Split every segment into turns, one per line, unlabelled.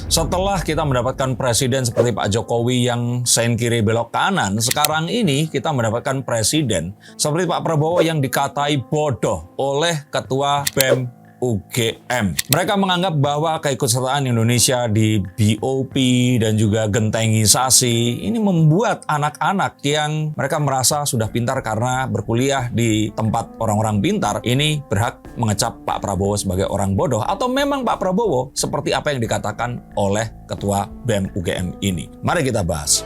Setelah kita mendapatkan presiden seperti Pak Jokowi yang sen kiri belok kanan, sekarang ini kita mendapatkan presiden seperti Pak Prabowo yang dikatai bodoh oleh Ketua BEM UGM. Mereka menganggap bahwa keikutsertaan Indonesia di BOP dan juga gentengisasi ini membuat anak-anak yang mereka merasa sudah pintar karena berkuliah di tempat orang-orang pintar ini berhak mengecap Pak Prabowo sebagai orang bodoh, atau memang Pak Prabowo seperti apa yang dikatakan oleh Ketua BEM UGM ini. Mari kita bahas.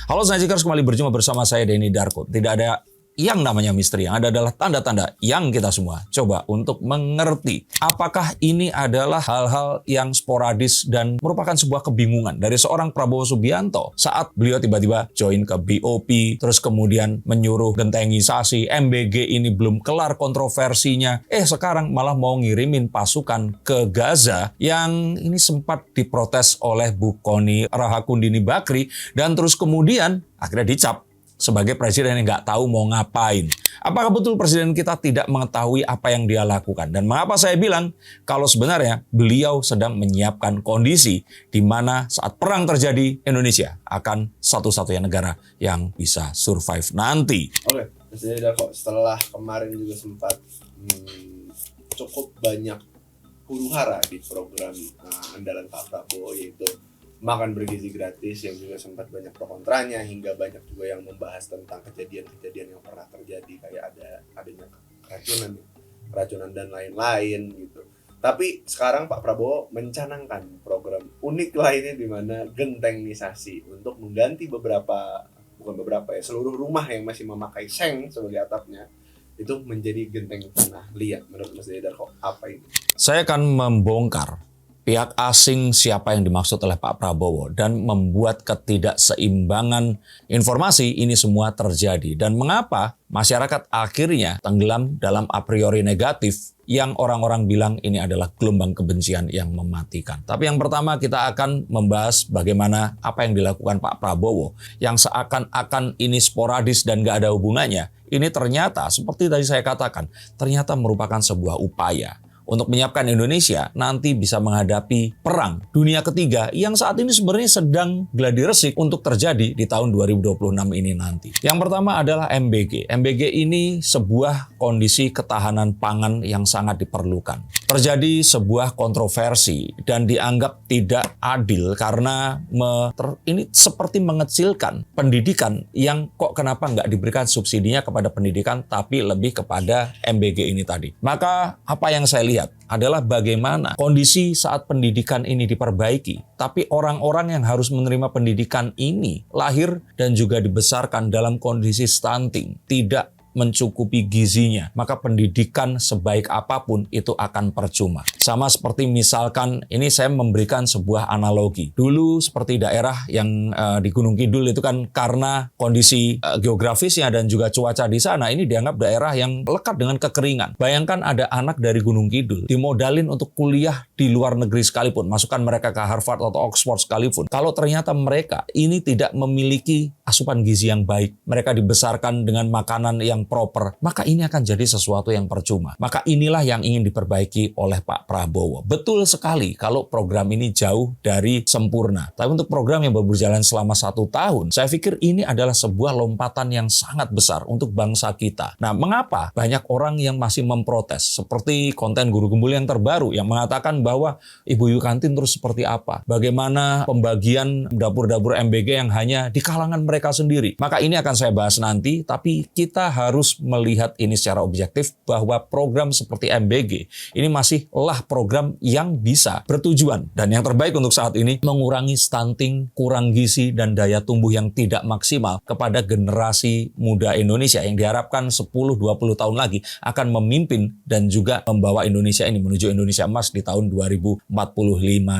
Halo Snajikers, kembali berjumpa bersama saya Denny Darko. Tidak ada yang namanya misteri, yang ada adalah tanda-tanda yang kita semua coba untuk mengerti. Apakah ini adalah hal-hal yang sporadis dan merupakan sebuah kebingungan dari seorang Prabowo Subianto saat beliau tiba-tiba join ke BOP, terus kemudian menyuruh gentengisasi, MBG ini belum kelar kontroversinya, sekarang malah mau ngirimin pasukan ke Gaza yang ini sempat diprotes oleh Bu Kony Rahakundini Bakri dan terus kemudian akhirnya dicap sebagai presiden yang nggak tahu mau ngapain. Apakah betul presiden kita tidak mengetahui apa yang dia lakukan? Dan mengapa saya bilang kalau sebenarnya beliau sedang menyiapkan kondisi di mana saat perang terjadi, Indonesia akan satu-satunya negara yang bisa survive nanti.
Oke, jadi kok setelah kemarin juga sempat cukup banyak huru-hara di program andalan Pak Prabowo, yaitu makan bergizi gratis, yang juga sempat banyak pro kontranya, hingga banyak juga yang membahas tentang kejadian-kejadian yang pernah terjadi, kayak adanya keracunan dan lain-lain gitu. Tapi sekarang Pak Prabowo mencanangkan program unik lainnya, di mana gentengisasi untuk mengganti seluruh rumah yang masih memakai seng sebagai atapnya itu menjadi genteng tanah liat. Menurut Mas Darko, apa ini?
Saya akan membongkar pihak asing siapa yang dimaksud oleh Pak Prabowo dan membuat ketidakseimbangan informasi ini semua terjadi. Dan mengapa masyarakat akhirnya tenggelam dalam a priori negatif yang orang-orang bilang ini adalah gelombang kebencian yang mematikan. Tapi yang pertama kita akan membahas bagaimana apa yang dilakukan Pak Prabowo yang seakan-akan ini sporadis dan gak ada hubungannya. Ini ternyata seperti tadi saya katakan, ternyata merupakan sebuah upaya untuk menyiapkan Indonesia nanti bisa menghadapi perang dunia ketiga yang saat ini sebenarnya sedang gladi resik untuk terjadi di tahun 2026 ini nanti. Yang pertama adalah MBG. MBG ini sebuah kondisi ketahanan pangan yang sangat diperlukan. Terjadi sebuah kontroversi dan dianggap tidak adil karena ini seperti mengecilkan pendidikan yang kok kenapa nggak diberikan subsidinya kepada pendidikan tapi lebih kepada MBG ini tadi. Maka apa yang saya lihat adalah bagaimana kondisi saat pendidikan ini diperbaiki, tapi orang-orang yang harus menerima pendidikan ini lahir dan juga dibesarkan dalam kondisi stunting, tidak mencukupi gizinya, maka pendidikan sebaik apapun itu akan percuma. Sama seperti misalkan, ini saya memberikan sebuah analogi. Dulu seperti daerah yang di Gunung Kidul itu kan karena kondisi geografisnya dan juga cuaca di sana, ini dianggap daerah yang lekat dengan kekeringan. Bayangkan ada anak dari Gunung Kidul, dimodalin untuk kuliah di luar negeri sekalipun, masukkan mereka ke Harvard atau Oxford sekalipun. Kalau ternyata mereka ini tidak memiliki asupan gizi yang baik, mereka dibesarkan dengan makanan yang proper, maka ini akan jadi sesuatu yang percuma. Maka inilah yang ingin diperbaiki oleh Pak Prabowo. Betul sekali kalau program ini jauh dari sempurna. Tapi untuk program yang baru berjalan selama 1 tahun, saya pikir ini adalah sebuah lompatan yang sangat besar untuk bangsa kita. Nah, mengapa banyak orang yang masih memprotes? Seperti konten Guru Gembul yang terbaru yang mengatakan bahwa Ibu Yukantin terus seperti apa? Bagaimana pembagian dapur-dapur MBG yang hanya di kalangan mereka sendiri? Maka ini akan saya bahas nanti, tapi kita harus melihat ini secara objektif bahwa program seperti MBG ini masihlah program yang bisa bertujuan dan yang terbaik untuk saat ini mengurangi stunting, kurang gizi dan daya tumbuh yang tidak maksimal kepada generasi muda Indonesia yang diharapkan 10-20 tahun lagi akan memimpin dan juga membawa Indonesia ini menuju Indonesia emas di tahun 2045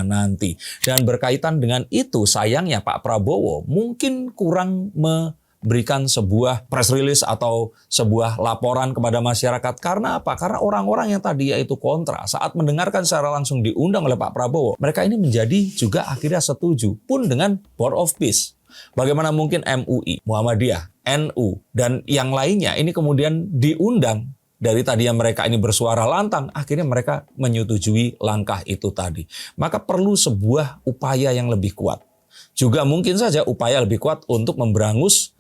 nanti. Dan berkaitan dengan itu, sayangnya Pak Prabowo mungkin kurang berikan sebuah press release atau sebuah laporan kepada masyarakat. Karena apa? Karena orang-orang yang tadi yaitu kontra saat mendengarkan secara langsung diundang oleh Pak Prabowo, mereka ini menjadi juga akhirnya setuju pun dengan Board of Peace. Bagaimana mungkin MUI, Muhammadiyah, NU, dan yang lainnya ini kemudian diundang. Dari tadi yang mereka ini bersuara lantang, akhirnya mereka menyetujui langkah itu tadi. Maka perlu sebuah upaya yang lebih kuat. Juga mungkin saja upaya lebih kuat untuk memberangus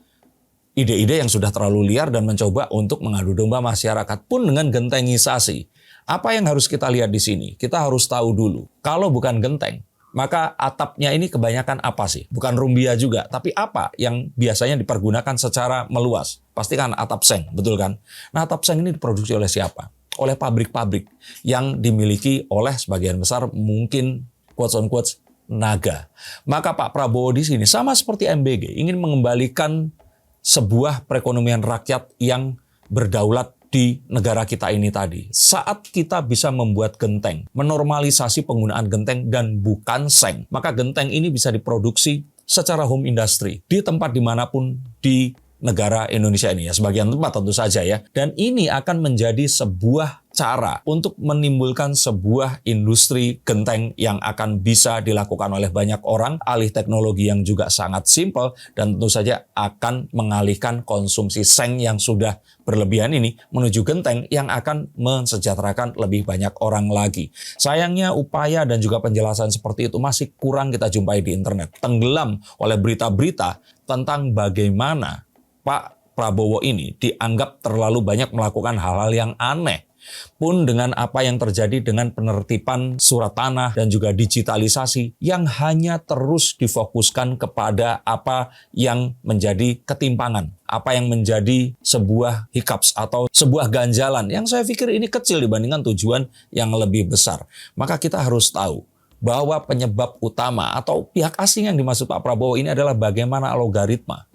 ide-ide yang sudah terlalu liar dan mencoba untuk mengadu domba masyarakat pun dengan gentengisasi. Apa yang harus kita lihat di sini? Kita harus tahu dulu, kalau bukan genteng, maka atapnya ini kebanyakan apa sih? Bukan rumbia juga, tapi apa yang biasanya dipergunakan secara meluas? Pasti kan atap seng, betul kan? Nah, atap seng ini diproduksi oleh siapa? Oleh pabrik-pabrik yang dimiliki oleh sebagian besar mungkin quotes on quotes naga. Maka Pak Prabowo di sini sama seperti MBG ingin mengembalikan sebuah perekonomian rakyat yang berdaulat di negara kita ini tadi. Saat kita bisa membuat genteng, menormalisasi penggunaan genteng dan bukan seng, maka genteng ini bisa diproduksi secara home industry di tempat dimanapun di negara Indonesia ini ya, sebagian tempat tentu saja ya. Dan ini akan menjadi sebuah cara untuk menimbulkan sebuah industri genteng yang akan bisa dilakukan oleh banyak orang, alih teknologi yang juga sangat simpel, dan tentu saja akan mengalihkan konsumsi seng yang sudah berlebihan ini menuju genteng yang akan mensejahterakan lebih banyak orang lagi. Sayangnya upaya dan juga penjelasan seperti itu masih kurang kita jumpai di internet. Tenggelam oleh berita-berita tentang bagaimana Pak Prabowo ini dianggap terlalu banyak melakukan hal-hal yang aneh. Pun dengan apa yang terjadi dengan penertiban surat tanah dan juga digitalisasi yang hanya terus difokuskan kepada apa yang menjadi ketimpangan, apa yang menjadi sebuah hiccups atau sebuah ganjalan yang saya pikir ini kecil dibandingkan tujuan yang lebih besar. Maka kita harus tahu bahwa penyebab utama atau pihak asing yang dimaksud Pak Prabowo ini adalah bagaimana algoritma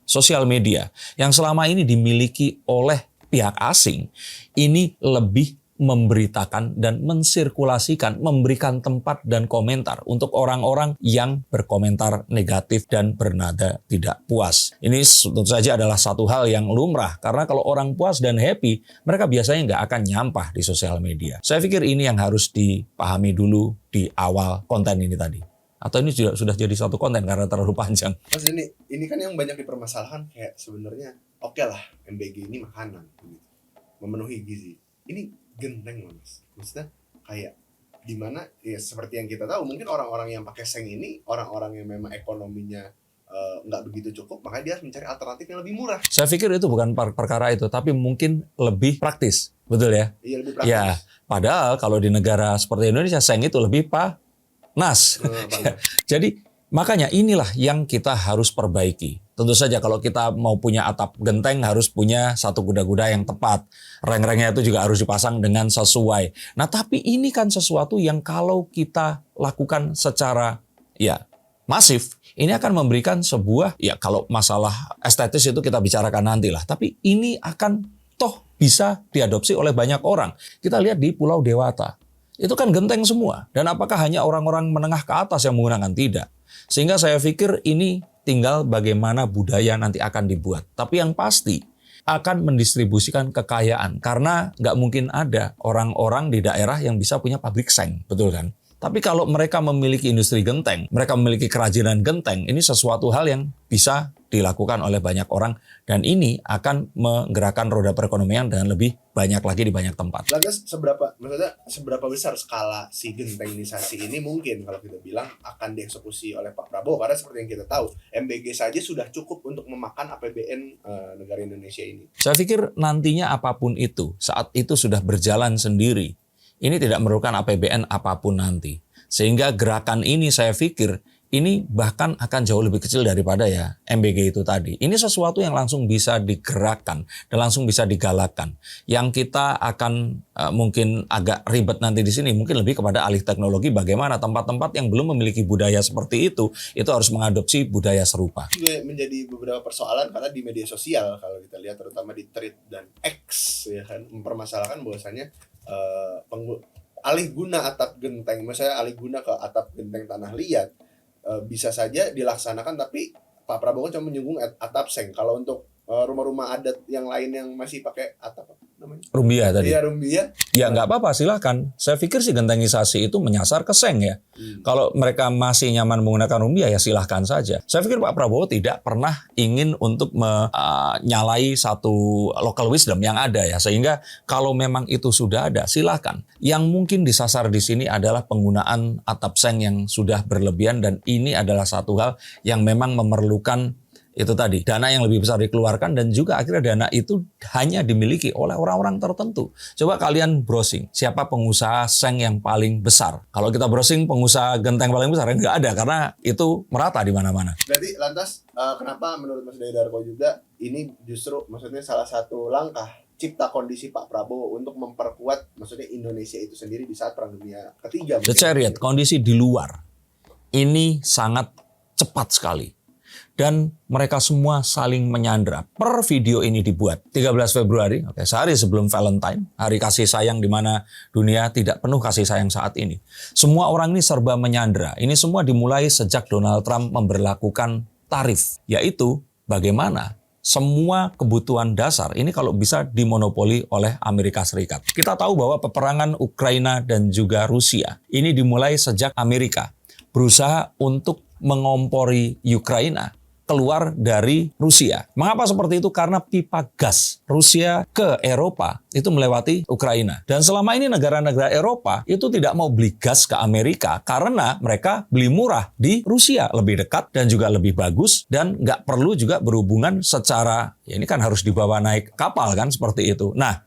sosial media yang selama ini dimiliki oleh pihak asing ini lebih memberitakan dan mensirkulasikan, memberikan tempat dan komentar untuk orang-orang yang berkomentar negatif dan bernada tidak puas. Ini tentu saja adalah satu hal yang lumrah, karena kalau orang puas dan happy, mereka biasanya nggak akan nyampah di sosial media. Saya pikir ini yang harus dipahami dulu di awal konten ini tadi. Atau ini sudah jadi satu konten karena terlalu panjang.
Mas, ini kan yang banyak dipermasalahkan, kayak sebenarnya oke lah MBG ini makanan gitu, memenuhi gizi. Ini genteng loh Mas. Maksudnya kayak dimana ya seperti yang kita tahu, mungkin orang-orang yang pakai seng ini orang-orang yang memang ekonominya nggak begitu cukup, makanya dia harus mencari alternatif yang lebih murah.
Saya pikir itu bukan perkara itu, tapi mungkin lebih praktis, betul ya?
Iya, lebih praktis.
Ya, padahal kalau di negara seperti Indonesia seng itu lebih panas. Jadi makanya inilah yang kita harus perbaiki. Tentu saja kalau kita mau punya atap genteng harus punya satu kuda-kuda yang tepat. Reng-rengnya itu juga harus dipasang dengan sesuai. Nah, tapi ini kan sesuatu yang kalau kita lakukan secara masif, ini akan memberikan sebuah, kalau masalah estetis itu kita bicarakan nantilah. Tapi ini akan toh bisa diadopsi oleh banyak orang. Kita lihat di Pulau Dewata. Itu kan genteng semua. Dan apakah hanya orang-orang menengah ke atas yang menggunakan? Tidak. Sehingga saya pikir ini tinggal bagaimana budaya nanti akan dibuat. Tapi yang pasti akan mendistribusikan kekayaan. Karena nggak mungkin ada orang-orang di daerah yang bisa punya pabrik seng. Betul kan? Tapi kalau mereka memiliki industri genteng, mereka memiliki kerajinan genteng, ini sesuatu hal yang bisa dilakukan oleh banyak orang. Dan ini akan menggerakkan roda perekonomian dengan lebih banyak lagi di banyak tempat.
Lantas seberapa besar skala si gentengisasi ini mungkin kalau kita bilang akan dieksekusi oleh Pak Prabowo? Karena seperti yang kita tahu, MBG saja sudah cukup untuk memakan APBN negara Indonesia ini.
Saya pikir nantinya apapun itu, saat itu sudah berjalan sendiri. Ini tidak memerlukan APBN apapun nanti. Sehingga gerakan ini saya pikir ini bahkan akan jauh lebih kecil daripada MBG itu tadi. Ini sesuatu yang langsung bisa digerakkan dan langsung bisa digalakkan. Yang kita akan mungkin agak ribet nanti di sini mungkin lebih kepada alih teknologi, bagaimana tempat-tempat yang belum memiliki budaya seperti itu harus mengadopsi budaya serupa.
Juga menjadi beberapa persoalan karena di media sosial kalau kita lihat terutama di Thread dan X ya kan mempermasalahkan bahwasanya alih guna atap genteng, misalnya alih guna ke atap genteng tanah liat bisa saja dilaksanakan, tapi Pak Prabowo cuma menyinggung atap seng. Kalau untuk rumah-rumah adat yang lain yang masih pakai atap namanya?
Rumbia tadi.
Iya, Rumbia.
Ya nggak apa-apa, silakan. Saya pikir sih gentengisasi itu menyasar ke Seng ya. Kalau mereka masih nyaman menggunakan Rumbia ya silahkan saja. Saya pikir Pak Prabowo tidak pernah ingin untuk menyalahi satu local wisdom yang ada ya. Sehingga kalau memang itu sudah ada, silahkan. Yang mungkin disasar di sini adalah penggunaan atap Seng yang sudah berlebihan, dan ini adalah satu hal yang memang memerlukan itu tadi, dana yang lebih besar dikeluarkan, dan juga akhirnya dana itu hanya dimiliki oleh orang-orang tertentu. Coba kalian browsing, siapa pengusaha Seng yang paling besar? Kalau kita browsing pengusaha genteng paling besar, nggak ada, karena itu merata di mana-mana.
Berarti lantas kenapa menurut Mas Darko juga ini justru maksudnya salah satu langkah cipta kondisi Pak Prabowo untuk memperkuat maksudnya Indonesia itu sendiri di saat Perang Dunia Ketiga?
The Chariot, kondisi di luar ini sangat cepat sekali. Dan mereka semua saling menyandra. Per video ini dibuat 13 Februari, sehari sebelum Valentine, hari kasih sayang di mana dunia tidak penuh kasih sayang saat ini. Semua orang ini serba menyandra. Ini semua dimulai sejak Donald Trump memberlakukan tarif, yaitu bagaimana semua kebutuhan dasar ini kalau bisa dimonopoli oleh Amerika Serikat. Kita tahu bahwa peperangan Ukraina dan juga Rusia ini dimulai sejak Amerika berusaha untuk mengompori Ukraina keluar dari Rusia. Mengapa seperti itu? Karena pipa gas Rusia ke Eropa itu melewati Ukraina. Dan selama ini negara-negara Eropa itu tidak mau beli gas ke Amerika karena mereka beli murah di Rusia. Lebih dekat dan juga lebih bagus, dan nggak perlu juga berhubungan secara, ya ini kan harus dibawa naik kapal kan, seperti itu. Nah,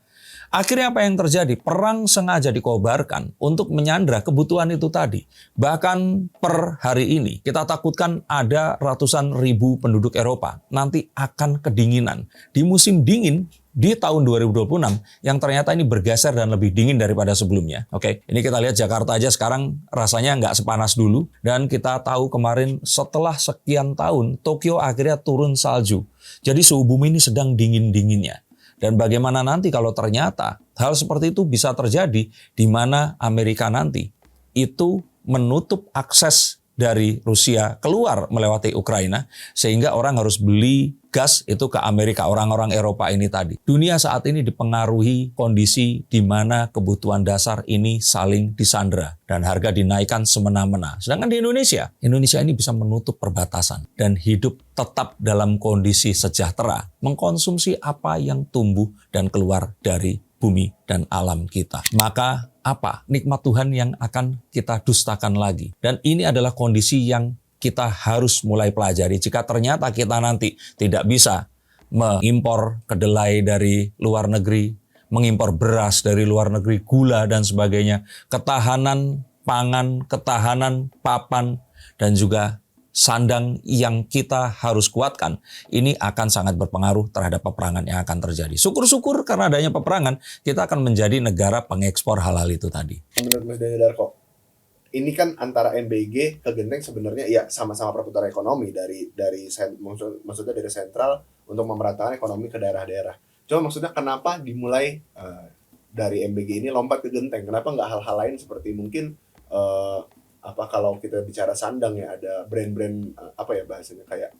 akhirnya apa yang terjadi? Perang sengaja dikobarkan untuk menyandra kebutuhan itu tadi. Bahkan per hari ini kita takutkan ada ratusan ribu penduduk Eropa nanti akan kedinginan. Di musim dingin di tahun 2026 yang ternyata ini bergeser dan lebih dingin daripada sebelumnya. Oke, ini kita lihat Jakarta aja sekarang rasanya nggak sepanas dulu. Dan kita tahu kemarin setelah sekian tahun Tokyo akhirnya turun salju. Jadi suhu bumi ini sedang dingin-dinginnya. Dan bagaimana nanti kalau ternyata hal seperti itu bisa terjadi di mana Amerika nanti itu menutup akses dari Rusia keluar melewati Ukraina, sehingga orang harus beli gas itu ke Amerika, orang-orang Eropa ini tadi. Dunia saat ini dipengaruhi kondisi di mana kebutuhan dasar ini saling disandra dan harga dinaikkan semena-mena. Sedangkan di Indonesia ini bisa menutup perbatasan dan hidup tetap dalam kondisi sejahtera, mengkonsumsi apa yang tumbuh dan keluar dari bumi dan alam kita. Maka apa nikmat Tuhan yang akan kita dustakan lagi? Dan ini adalah kondisi yang kita harus mulai pelajari. Jika ternyata kita nanti tidak bisa mengimpor kedelai dari luar negeri, mengimpor beras dari luar negeri, gula dan sebagainya, ketahanan pangan, ketahanan papan, dan juga sandang yang kita harus kuatkan, ini akan sangat berpengaruh terhadap peperangan yang akan terjadi. Syukur-syukur karena adanya peperangan, kita akan menjadi negara pengekspor hal-hal itu tadi.
Menurut Mas Darko, ini kan antara MBG ke Genteng sebenarnya ya sama-sama perputaran ekonomi maksudnya dari sentral untuk memeratakan ekonomi ke daerah-daerah. Cuma maksudnya kenapa dimulai dari MBG ini lompat ke Genteng? Kenapa nggak hal-hal lain seperti mungkin kalau kita bicara sandang ya ada brand-brand bahasanya kayak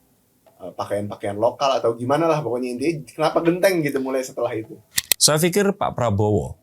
pakaian-pakaian lokal atau gimana lah pokoknya, intinya kenapa Genteng gitu mulai setelah itu?
Saya pikir Pak Prabowo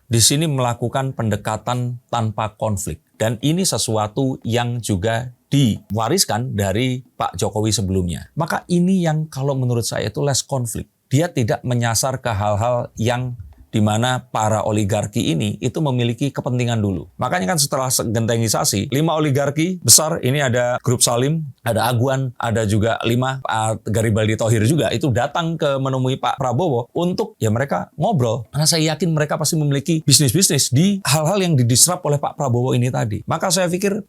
di sini melakukan pendekatan tanpa konflik. Dan ini sesuatu yang juga diwariskan dari Pak Jokowi sebelumnya. Maka ini yang kalau menurut saya itu less konflik. Dia tidak menyasar ke hal-hal yang di mana para oligarki ini itu memiliki kepentingan dulu. Makanya kan setelah gentengisasi, 5 oligarki besar, ini ada Grup Salim, ada Aguan, ada juga 5 Garibaldi Thohir juga, itu datang ke menemui Pak Prabowo untuk ya mereka ngobrol. Karena saya yakin mereka pasti memiliki bisnis-bisnis di hal-hal yang didisrupt oleh Pak Prabowo ini tadi. Maka saya pikir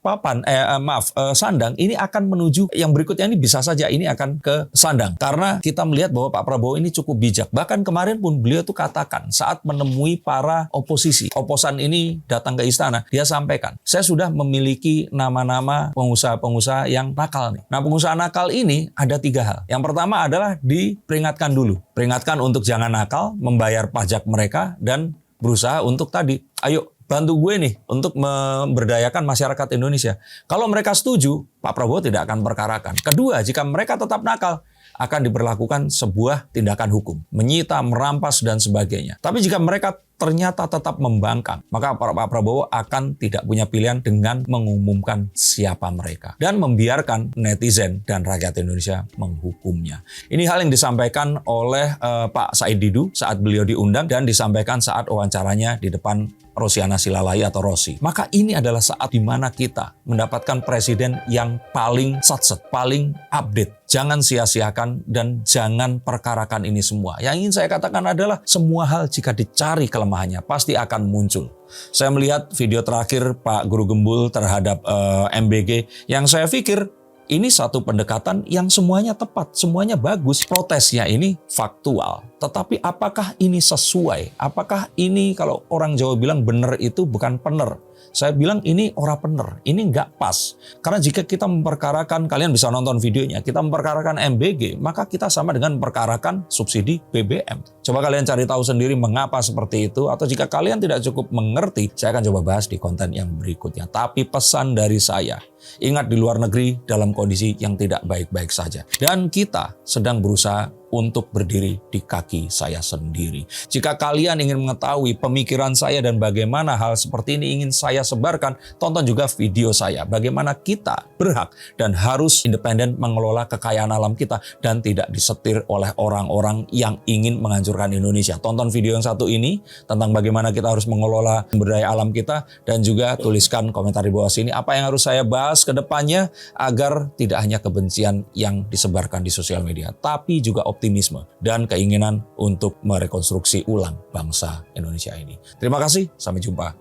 Sandang ini akan menuju yang berikutnya, ini bisa saja ini akan ke Sandang. Karena kita melihat bahwa Pak Prabowo ini cukup bijak. Bahkan kemarin pun beliau tuh katakan saat menemui para oposisi, oposan ini datang ke istana, dia sampaikan, saya sudah memiliki nama-nama pengusaha-pengusaha yang nakal nih. Nah, pengusaha nakal ini ada 3 hal. Yang pertama adalah diperingatkan dulu. Peringatkan untuk jangan nakal, membayar pajak mereka, dan berusaha untuk tadi, ayo bantu gue nih untuk memberdayakan masyarakat Indonesia. Kalau mereka setuju, Pak Prabowo tidak akan perkarakan. Kedua, jika mereka tetap nakal, akan diberlakukan sebuah tindakan hukum, menyita, merampas, dan sebagainya. Tapi jika mereka ternyata tetap membangkang, maka Pak Prabowo akan tidak punya pilihan dengan mengumumkan siapa mereka dan membiarkan netizen dan rakyat Indonesia menghukumnya. Ini hal yang disampaikan oleh Pak Said Didu saat beliau diundang dan disampaikan saat wawancaranya di depan Rosiana Silalahi atau Rosi. Maka ini adalah saat di mana kita mendapatkan presiden yang paling satset, paling update. Jangan sia-siakan dan jangan perkarakan ini semua. Yang ingin saya katakan adalah semua hal jika dicari kelemahannya pasti akan muncul. Saya melihat video terakhir Pak Guru Gembul terhadap MBG yang saya pikir ini satu pendekatan yang semuanya tepat, semuanya bagus. Protesnya ini faktual. Tetapi apakah ini sesuai? Apakah ini kalau orang Jawa bilang benar itu bukan pener? Saya bilang ini ora bener, ini nggak pas. Karena jika kita memperkarakan, kalian bisa nonton videonya, kita memperkarakan MBG, maka kita sama dengan memperkarakan subsidi BBM. Coba kalian cari tahu sendiri mengapa seperti itu, atau jika kalian tidak cukup mengerti, saya akan coba bahas di konten yang berikutnya. Tapi pesan dari saya, ingat di luar negeri dalam kondisi yang tidak baik-baik saja. Dan kita sedang berusaha untuk berdiri di kaki saya sendiri. Jika kalian ingin mengetahui pemikiran saya dan bagaimana hal seperti ini ingin saya sebarkan, tonton juga video saya. Bagaimana kita berhak dan harus independen mengelola kekayaan alam kita dan tidak disetir oleh orang-orang yang ingin menghancurkan Indonesia. Tonton video yang satu ini tentang bagaimana kita harus mengelola sumber daya alam kita dan juga tuliskan komentar di bawah sini apa yang harus saya bahas ke depannya agar tidak hanya kebencian yang disebarkan di sosial media, tapi juga optimisme dan keinginan untuk merekonstruksi ulang bangsa Indonesia ini. Terima kasih, sampai jumpa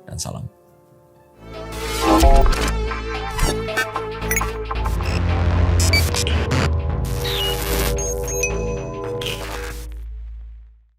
dan salam.